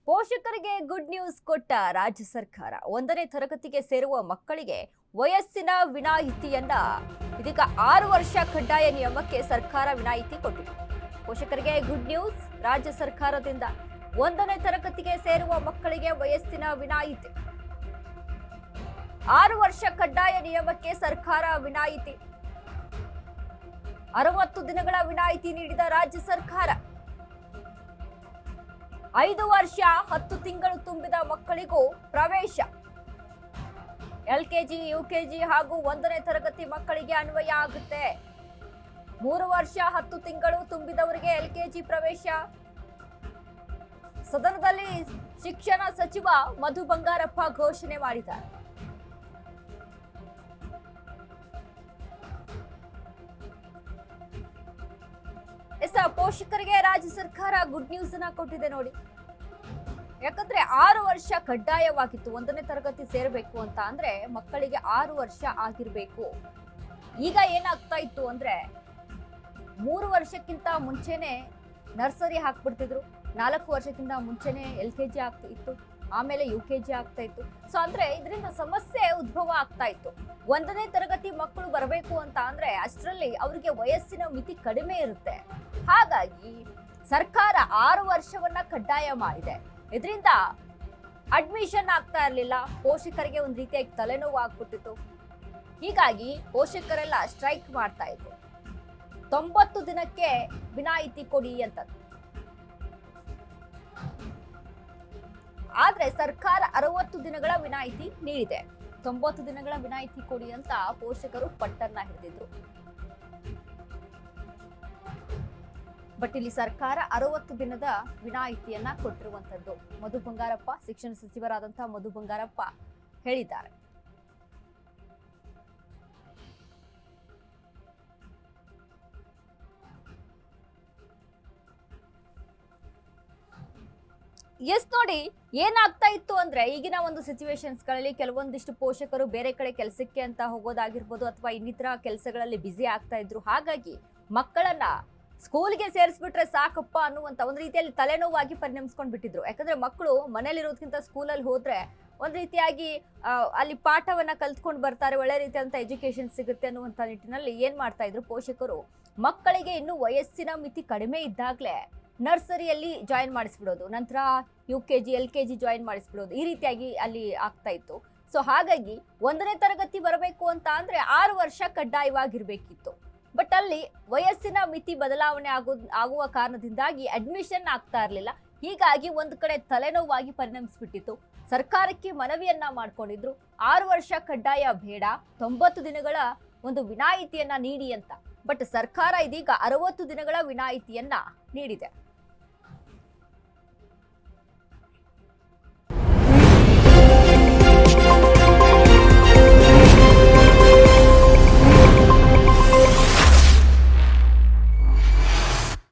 ಪೋಷಕರಿಗೆ good news ಕೊಟ್ಟ ರಾಜ್ಯ ಸರ್ಕಾರ. 1ನೇ ತರಗತಿಗೆ ಸೇರುವ ಮಕ್ಕಳಿಗೆ ವಯಸ್ಸಿನ ವಿನಾಯಿತಿಯನ್ನ ಇದೀಗ 6 ವರ್ಷ ಕಡ್ಡಾಯ ನಿಯಮಕ್ಕೆ ಸರ್ಕಾರ ವಿನಾಯಿತಿ ಕೊಟ್ಟಿದೆ. ಪೋಷಕರಿಗೆ ಗುಡ್ ನ್ಯೂಸ್ ರಾಜ್ಯ ಸರ್ಕಾರದಿಂದ. 1ನೇ ತರಗತಿಗೆ ಸೇರುವ ಮಕ್ಕಳಿಗೆ ವಯಸ್ಸಿನ ವಿನಾಯಿತಿ. 6 ವರ್ಷ ಕಡ್ಡಾಯ ನಿಯಮಕ್ಕೆ ಸರ್ಕಾರ ವಿನಾಯಿತಿ. 60 ದಿನಗಳ ವಿನಾಯಿತಿ ನೀಡಿದ ರಾಜ್ಯ ಸರ್ಕಾರ. 5 ವರ್ಷ 10 ತಿಂಗಳು ತುಂಬಿದ ಮಕ್ಕಳಿಗೂ ಪ್ರವೇಶ. LKG, UKG ಹಾಗೂ 1ನೇ ತರಗತಿ ಮಕ್ಕಳಿಗೆ ಅನ್ವಯ ಆಗುತ್ತೆ. 3 ವರ್ಷ 10 ತಿಂಗಳು ತುಂಬಿದವರಿಗೆ LKG ಪ್ರವೇಶ. ಸದನದಲ್ಲಿ ಶಿಕ್ಷಣ ಸಚಿವ ಮಧು ಬಂಗಾರಪ್ಪ ಘೋಷಣೆ ಮಾಡಿದ್ದಾರೆ. ಪೋಷಕರಿಗೆ ರಾಜ್ಯ ಸರ್ಕಾರ ಗುಡ್ ನ್ಯೂಸ್ ಅನ್ನ ಕೊಟ್ಟಿದೆ ನೋಡಿ. ಯಾಕಂದ್ರೆ 6 ವರ್ಷ ಕಡ್ಡಾಯವಾಗಿತ್ತು 1ನೇ ತರಗತಿ ಸೇರ್ಬೇಕು ಅಂತ ಅಂದ್ರೆ ಮಕ್ಕಳಿಗೆ 6 ವರ್ಷ ಆಗಿರ್ಬೇಕು. ಈಗ ಏನಾಗ್ತಾ ಇತ್ತು ಅಂದ್ರೆ 3 ವರ್ಷಕ್ಕಿಂತ ಮುಂಚೆನೆ ನರ್ಸರಿ ಹಾಕ್ಬಿಡ್ತಿದ್ರು, 4 ವರ್ಷಕ್ಕಿಂತ ಮುಂಚೆನೆ LKG ಆಗ್ತಾ ಇತ್ತು, ಆಮೇಲೆ UKG ಆಗ್ತಾ ಇತ್ತು. ಸೊ ಅಂದ್ರೆ ಇದರಿಂದ ಸಮಸ್ಯೆ ಉದ್ಭವ ಆಗ್ತಾ ಇತ್ತು. 1ನೇ ತರಗತಿ ಮಕ್ಕಳು ಬರಬೇಕು ಅಂತ ಅಂದ್ರೆ ಅಷ್ಟರಲ್ಲಿ ಅವರಿಗೆ ವಯಸ್ಸಿನ ಮಿತಿ ಕಡಿಮೆ ಇರುತ್ತೆ. ಹಾಗಾಗಿ ಸರ್ಕಾರ 6 ವರ್ಷವನ್ನ ಕಡ್ಡಾಯ ಮಾಡಿದೆ. ಇದರಿಂದ ಅಡ್ಮಿಷನ್ ಆಗ್ತಾ ಇರಲಿಲ್ಲ. ಪೋಷಕರಿಗೆ ಒಂದು ರೀತಿಯಾಗಿ ತಲೆನೋವು ಆಗ್ಬಿಟ್ಟಿತ್ತು. ಹೀಗಾಗಿ ಪೋಷಕರೆಲ್ಲ ಸ್ಟ್ರೈಕ್ ಮಾಡ್ತಾ ಇದ್ರು. 90 ದಿನಕ್ಕೆ ವಿನಾಯಿತಿ ಕೊಡಿ ಅಂತ. ಆದ್ರೆ ಸರ್ಕಾರ 60 ದಿನಗಳ ವಿನಾಯಿತಿ ನೀಡಿದೆ. 90 ದಿನಗಳ ವಿನಾಯಿತಿ ಕೊಡಿ ಅಂತ ಪೋಷಕರು ಪಟ್ಟನ್ನ ಹಿಡಿದಿದ್ರು. ಬಟ್ ಇಲ್ಲಿ ಸರ್ಕಾರ 60 ದಿನದ ವಿನಾಯಿತಿಯನ್ನ ಕೊಟ್ಟಿರುವಂತದ್ದು ಮಧು ಬಂಗಾರಪ್ಪ, ಶಿಕ್ಷಣ ಸಚಿವರಾದಂತಹ ಮಧು ಬಂಗಾರಪ್ಪ ಹೇಳಿದ್ದಾರೆ. ಎಸ್ ನೋಡಿ, ಏನಾಗ್ತಾ ಇತ್ತು ಅಂದ್ರೆ ಈಗಿನ ಒಂದು ಸಿಚುವೇಶನ್ಸ್ ಗಳಲ್ಲಿ ಕೆಲವೊಂದಿಷ್ಟು ಪೋಷಕರು ಬೇರೆ ಕಡೆ ಕೆಲಸಕ್ಕೆ ಅಂತ ಹೋಗೋದಾಗಿರ್ಬೋದು ಅಥವಾ ಇನ್ನಿತರ ಕೆಲಸಗಳಲ್ಲಿ ಬ್ಯುಸಿ ಆಗ್ತಾ ಇದ್ರು. ಹಾಗಾಗಿ ಮಕ್ಕಳನ್ನ ಸ್ಕೂಲ್ಗೆ ಸೇರಿಸ್ಬಿಟ್ರೆ ಸಾಕಪ್ಪ ಅನ್ನುವಂತ ಒಂದು ರೀತಿಯಲ್ಲಿ ತಲೆನೋವಾಗಿ ಪರಿಣಮಿಸ್ಕೊಂಡ್ ಬಿಟ್ಟಿದ್ರು. ಯಾಕಂದ್ರೆ ಮಕ್ಕಳು ಮನೇಲಿರೋದಕ್ಕಿಂತ ಸ್ಕೂಲಲ್ಲಿ ಹೋದ್ರೆ ಒಂದ್ ರೀತಿಯಾಗಿ ಅಲ್ಲಿ ಪಾಠವನ್ನ ಕಲ್ತ್ಕೊಂಡು ಬರ್ತಾರೆ, ಒಳ್ಳೆ ರೀತಿಯಾದಂತ ಎಜುಕೇಶನ್ ಸಿಗುತ್ತೆ ಅನ್ನುವಂತ ನಿಟ್ಟಿನಲ್ಲಿ ಏನ್ ಮಾಡ್ತಾ ಇದ್ರು ಪೋಷಕರು, ಮಕ್ಕಳಿಗೆ ಇನ್ನು ವಯಸ್ಸಿನ ಮಿತಿ ಕಡಿಮೆ ಇದ್ದಾಗ್ಲೇ ನರ್ಸರಿಯಲ್ಲಿ ಜಾಯಿನ್ ಮಾಡಿಸ್ಬಿಡೋದು, ನಂತರ UKG, LKG ಜಾಯಿನ್ ಮಾಡಿಸ್ಬಿಡೋದು, ಈ ರೀತಿಯಾಗಿ ಅಲ್ಲಿ ಆಗ್ತಾ ಇತ್ತು. ಸೊ ಹಾಗಾಗಿ 1ನೇ ತರಗತಿ ಬರಬೇಕು ಅಂತ ಅಂದ್ರೆ 6 ವರ್ಷ ಕಡ್ಡಾಯವಾಗಿರ್ಬೇಕಿತ್ತು. ಬಟ್ ಅಲ್ಲಿ ವಯಸ್ಸಿನ ಮಿತಿ ಬದಲಾವಣೆ ಆಗುವ ಕಾರಣದಿಂದಾಗಿ ಅಡ್ಮಿಷನ್ ಆಗ್ತಾ ಇರಲಿಲ್ಲ. ಹೀಗಾಗಿ ಒಂದು ಕಡೆ ತಲೆನೋವಾಗಿ ಪರಿಣಮಿಸ್ಬಿಟ್ಟಿತ್ತು. ಸರ್ಕಾರಕ್ಕೆ ಮನವಿಯನ್ನ ಮಾಡ್ಕೊಂಡಿದ್ರು, 6 ವರ್ಷ ಕಡ್ಡಾಯ ಬೇಡ, 90 ದಿನಗಳ ಒಂದು ವಿನಾಯಿತಿಯನ್ನ ನೀಡಿ ಅಂತ. ಬಟ್ ಸರ್ಕಾರ ಇದೀಗ 60 ದಿನಗಳ ವಿನಾಯಿತಿಯನ್ನ ನೀಡಿದೆ.